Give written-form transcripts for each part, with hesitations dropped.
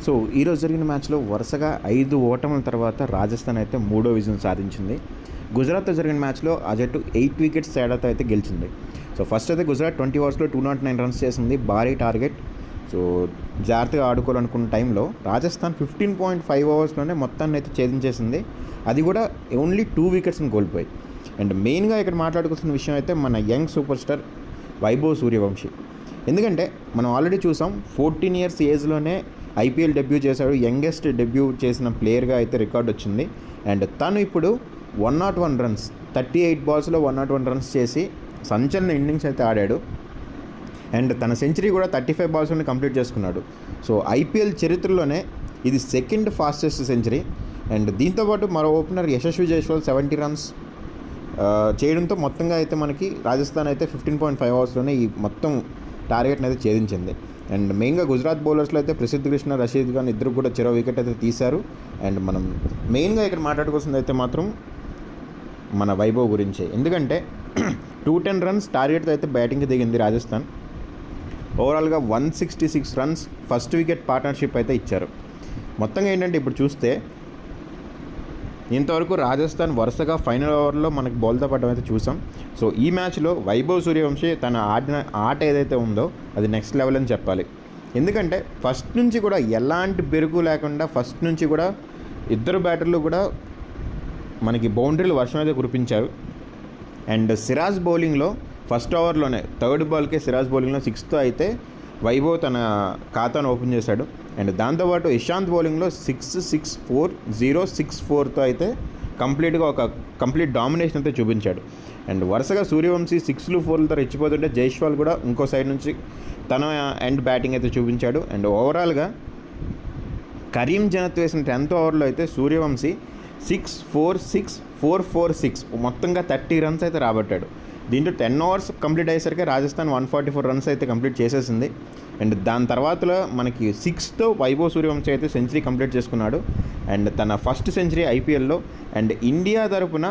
So ఈరోజు జరిగిన మ్యాచ్లో వరుసగా 5 ఓటముల తర్వాత రాజస్థాన్ అయితే 3వ విజయం సాధించింది. గుజరాత్తో జరిగిన మ్యాచ్లో ఆ జట్టు 8 వికెట్స్ తేడాతో అయితే గెలిచింది. సో ఫస్ట్ అయితే గుజరాత్ 20 ఓవర్స్లో 209 రన్స్ చేసింది, భారీ టార్గెట్. సో జాగ్రత్తగా ఆడుకోవాలనుకున్న టైంలో రాజస్థాన్ 15.5 ఓవర్స్లోనే మొత్తాన్ని అయితే ఛేదించేసింది. అది కూడా ఓన్లీ 2 వికెట్స్ని కోల్పోయి. అండ్ మెయిన్గా ఇక్కడ మాట్లాడుకోవాల్సిన విషయం అయితే మన young super star Vaibhav Suryavanshi. ఎందుకంటే మనం ఆల్రెడీ చూసాం 14 ఇయర్స్ ఏజ్లోనే ఐపీఎల్ డెబ్యూ చేశాడు, యంగెస్ట్ డెబ్యూ చేసిన ప్లేయర్గా అయితే రికార్డ్ వచ్చింది. అండ్ తను ఇప్పుడు 101 రన్స్ 38 బాల్స్లో 101 రన్స్ చేసి సంచలన ఇన్నింగ్స్ అయితే ఆడాడు. అండ్ తన సెంచరీ కూడా 35 బాల్స్లోనే కంప్లీట్ చేసుకున్నాడు. సో ఐపీఎల్ చరిత్రలోనే ఇది సెకండ్ ఫాస్టెస్ట్ సెంచరీ. అండ్ దీంతోపాటు మరో ఓపెనర్ యశస్వి జైస్వాల్ 70 రన్స్ చేయడంతో మొత్తంగా అయితే మనకి రాజస్థాన్ అయితే 15.5 ఓవర్స్లోనే ఈ మొత్తం టార్గెట్ని అయితే ఛేదించింది. అండ్ మెయిన్గా గుజరాత్ బౌలర్స్లో అయితే ప్రసిద్ధ్ కృష్ణ, రషీద్ ఖాన్ ఇద్దరు కూడా చెరో వికెట్ అయితే తీశారు. అండ్ మనం మెయిన్గా ఇక్కడ మాట్లాడుకోవాల్సింది అయితే మాత్రం మన వైభవ్ గురించే. ఎందుకంటే 210 రన్స్ టార్గెట్తో అయితే బ్యాటింగ్కి దిగింది రాజస్థాన్. ఓవరాల్గా 166 రన్స్ ఫస్ట్ వికెట్ పార్ట్నర్షిప్ అయితే ఇచ్చారు. మొత్తంగా ఏంటంటే ఇప్పుడు చూస్తే ఇంతవరకు రాజస్థాన్ వరుసగా ఫైనల్ ఓవర్లో మనకి బౌల్తో పడడం అయితే చూసాం. సో ఈ మ్యాచ్లో వైభవ్ సూర్యవంశీ తన ఆడిన ఆట ఏదైతే ఉందో అది నెక్స్ట్ లెవెల్ అని చెప్పాలి. ఎందుకంటే ఫస్ట్ నుంచి కూడా ఎలాంటి బెరుకు లేకుండా ఫస్ట్ నుంచి కూడా ఇద్దరు బ్యాటర్లు కూడా మనకి బౌండరీలు వర్షం అయితే కురిపించారు. అండ్ సిరాజ్ బౌలింగ్లో ఫస్ట్ ఓవర్లోనే థర్డ్ బాల్కే సిరాజ్ బౌలింగ్లో 6తో అయితే వైభవ్ తన ఖాతాను ఓపెన్ చేశాడు. అండ్ దాంతోపాటు ఇషాంత్ బౌలింగ్లో 6-6-4-0-6-4తో అయితే కంప్లీట్గా ఒక కంప్లీట్ డామినేషన్ అయితే చూపించాడు. అండ్ వరుసగా సూర్యవంశీ 6లు 4లతో రెచ్చిపోతుంటే జైస్వాల్ కూడా ఇంకో సైడ్ నుంచి తన ఎండ్ బ్యాటింగ్ అయితే చూపించాడు. అండ్ ఓవరాల్గా కరీం జనత్ వేసిన 10th ఓవర్లో అయితే సూర్యవంశీ 6-4-6-4-4-6 మొత్తంగా 30 రన్స్ అయితే రాబట్టాడు. దీంట్లో 10 ఓవర్స్ కంప్లీట్ అయ్యేసరికి రాజస్థాన్ 144 రన్స్ అయితే కంప్లీట్ చేసేసింది. అండ్ దాని తర్వాత మనకి 6తో వైభవ్ సూర్యవంశీ అయితే సెంచరీ కంప్లీట్ చేసుకున్నాడు. అండ్ తన ఫస్ట్ సెంచరీ ఐపీఎల్లో. అండ్ ఇండియా తరపున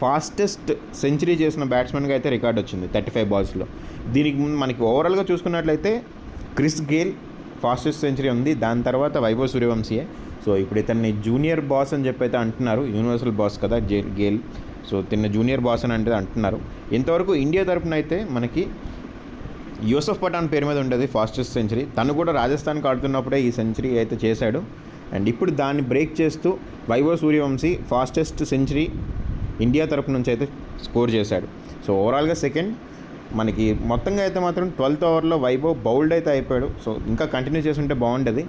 ఫాస్టెస్ట్ సెంచరీ చేసిన బ్యాట్స్మెన్గా అయితే రికార్డ్ వచ్చింది 35 బాల్స్లో. దీనికి ముందు మనకి ఓవరాల్గా చూసుకున్నట్లయితే క్రిస్ గేల్ ఫాస్టెస్ట్ సెంచరీ ఉంది, దాని తర్వాత వైభవ్ సూర్యవంశీయే. సో ఇప్పుడు ఇతన్ని జూనియర్ బాస్ అని చెప్పి అయితే అంటున్నారు, యూనివర్సల్ బాస్ కదా గేల్. సో తిన్న జూనియర్ బాస్ అని అంటే అంటున్నారు. ఇంతవరకు ఇండియా తరపున అయితే మనకి యూసఫ్ పఠాన్ పేరు మీద ఉండేది ఫాస్టెస్ట్ సెంచరీ. తను కూడా రాజస్థాన్కి ఆడుతున్నప్పుడే ఈ సెంచరీ అయితే చేశాడు. అండ్ ఇప్పుడు దాన్ని బ్రేక్ చేస్తూ Vaibhav Suryavanshi fastest century India తరపు నుంచి అయితే స్కోర్ చేశాడు. సో ఓవరాల్గా సెకండ్. మనకి మొత్తంగా అయితే మాత్రం 12th ఓవర్లో వైభవ్ బౌల్డ్ అయితే అయిపోయాడు. సో ఇంకా కంటిన్యూ చేస్తుంటే బాగుండేది,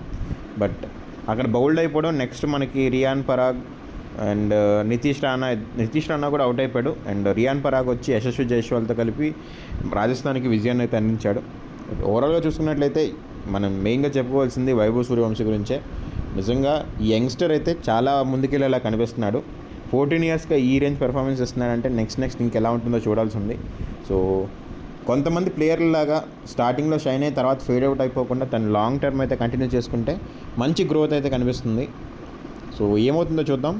బట్ అక్కడ బౌల్డ్ అయిపోవడం నెక్స్ట్ మనకి రియాన్ పరాగ్ అండ్ నితీష్ రాణా కూడా అవుట్ అయిపోయాడు. అండ్ రియాన్ పరాగ్ వచ్చి యశస్వి జైస్వాల్తో కలిపి రాజస్థాన్కి విజయాన్ని అయితే అందించాడు. ఓవరాల్గా చూసుకున్నట్లయితే మనం మెయిన్గా చెప్పుకోవాల్సింది వైభవ్ సూర్యవంశీ గురించే. నిజంగా ఈ యంగ్స్టర్ అయితే చాలా ముందుకెళ్ళేలా కనిపిస్తున్నాడు. 14 ఇయర్స్గా ఈ రేంజ్ పెర్ఫార్మెన్స్ ఇస్తున్నాడంటే నెక్స్ట్ ఇంకెలా ఉంటుందో చూడాల్సి ఉంది. సో కొంతమంది ప్లేయర్లలాగా స్టార్టింగ్లో షైన్ అయిన తర్వాత ఫేడ్ అవుట్ అయిపోకుండా తను లాంగ్ టర్మ్ అయితే కంటిన్యూ చేసుకుంటే మంచి గ్రోత్ అయితే కనిపిస్తుంది. సో ఏమవుతుందో చూద్దాం.